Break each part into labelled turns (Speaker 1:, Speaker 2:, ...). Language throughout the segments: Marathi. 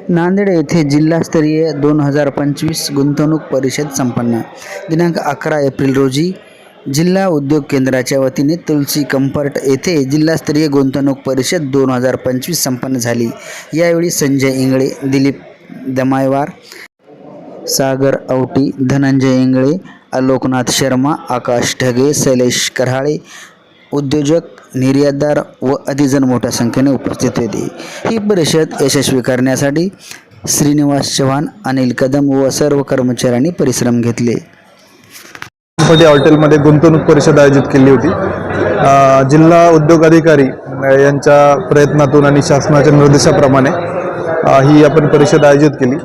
Speaker 1: नांदेड येथे जिल्हास्तरीय 2025 गुंतवणूक परिषद संपन्न. दिनांक 11 एप्रिल रोजी जिल्हा उद्योग केंद्राच्या वतीने तुलसी कम्फर्ट येथे जिल्हास्तरीय गुंतवणूक परिषद 2025 संपन्न झाली. यावेळी संजय इंगळे, दिलीप दमायवार, सागर औटी, धनंजय इंगळे, आलोकनाथ शर्मा, आकाश ढगे, शैलेश कराळे, उद्योजक, निर्यातदार व अधिजन मोठ्या संख्येने उपस्थित होते. ही परिषद यशस्वी करण्यासाठी श्रीनिवास चव्हाण, अनिल कदम व सर्व कर्मचाऱ्यांनी परिश्रम घेतले.
Speaker 2: हॉटेलमध्ये गुंतवणूक परिषद आयोजित केली होती. जिल्हा उद्योग अधिकारी यांच्या प्रयत्नातून आणि शासनाच्या निर्देशाप्रमाणे ही आपण परिषद आयोजित केली.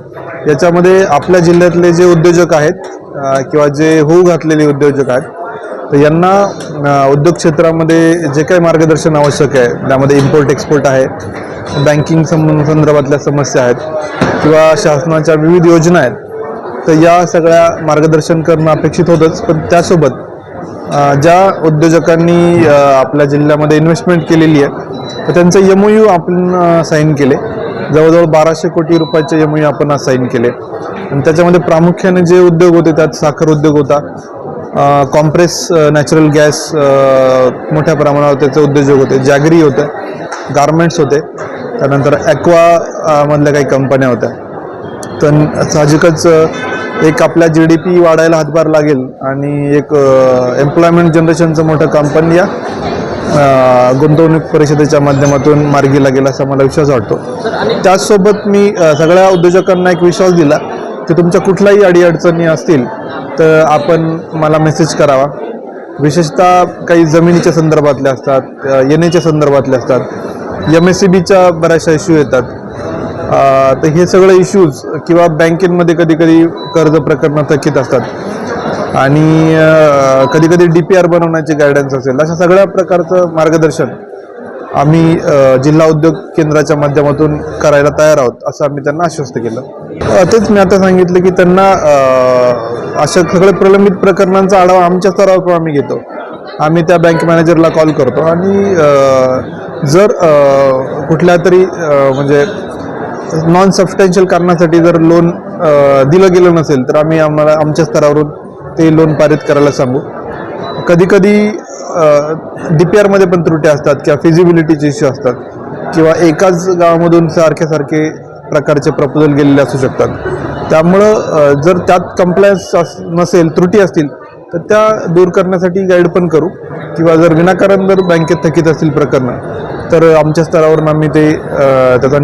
Speaker 2: याच्यामध्ये आपल्या जिल्ह्यातले जे उद्योजक आहेत किंवा जे होऊ घातलेले उद्योजक आहेत तर यांना उद्योग क्षेत्रामध्ये जे काही मार्गदर्शन आवश्यक आहे, त्यामध्ये इम्पोर्ट एक्सपोर्ट आहे, बँकिंग संदर्भातल्या समस्या आहेत किंवा शासनाच्या विविध योजना आहेत, तर या सगळ्या मार्गदर्शन करणं अपेक्षित होतंच. पण त्यासोबत ज्या उद्योजकांनी आपल्या जिल्ह्यामध्ये इन्व्हेस्टमेंट केलेली आहे तर त्यांचं MOU आपण साईन केले. जवळजवळ 1200 कोटी रुपयाचे MOU आपण आज साईन केले. आणि त्याच्यामध्ये प्रामुख्याने जे उद्योग होते त्यात साखर उद्योग होता, कॉम्प्रेस नॅचरल गॅस मोठ्या प्रमाणावर त्याचे उद्योजक होते, जॅगरी होते, गारमेंट्स होते, त्यानंतर ॲक्वा मधल्या काही कंपन्या होत्या. तर साहजिकच एक आपल्या GDP वाढायला हातभार लागेल आणि एक एम्प्लॉयमेंट जनरेशनचं मोठं कंपनी या गुंतवणूक परिषदेच्या माध्यमातून मार्गी लागेल असा मला विश्वास वाटतो. त्याचसोबत मी सगळ्या उद्योजकांना एक विश्वास दिला की तुमच्या कुठल्याही अडीअडचणी असतील तर आपण मला मेसेज करावा. विशेषतः काही जमिनीच्या संदर्भातल्या असतात, येण्याच्या संदर्भातल्या असतात, MSEBच्या बऱ्याचशा इश्यू येतात. तर हे सगळे इश्यूज किंवा बँकेमध्ये कधी कधी कर्ज प्रकरणं थकीत असतात आणि कधी कधी DPR बनवण्याची गायडन्स असेल, अशा सगळ्या प्रकारचं मार्गदर्शन आम्ही जिल्हा उद्योग केंद्राच्या माध्यमातून करायला तयार आहोत असं आम्ही त्यांना आश्वस्त केलं. तेच मी आता सांगितलं की त्यांना अशा सगळ्या प्रलंबित प्रकरणांचा आढावा आमच्या स्तरावर आम्ही घेतो. आम्ही त्या बँक मॅनेजरला कॉल करतो आणि जर कुठल्या तरी म्हणजे नॉन सबस्टॅन्शियल कारणासाठी जर लोन दिलं गेलं नसेल तर आम्हाला आमच्या स्तरावरून ते लोन पारित करायला सांगू. कधीकधी DPR मध्ये पण त्रुटी असतात किंवा फिजिबिलिटीचे इश्यू असतात किंवा एकाच गावामधून सारखे प्रकारचे प्रपोजल गेलेले असू शकतात. त्यामुळं जर त्यात कम्प्लायन्स नसेल, त्रुटी असतील तर त्या दूर करण्यासाठी गाईड पण करू किंवा जर विनाकारण जर बँकेत थकीत असतील प्रकरणं तर आमच्या स्तरावरून आम्ही ते त्याचा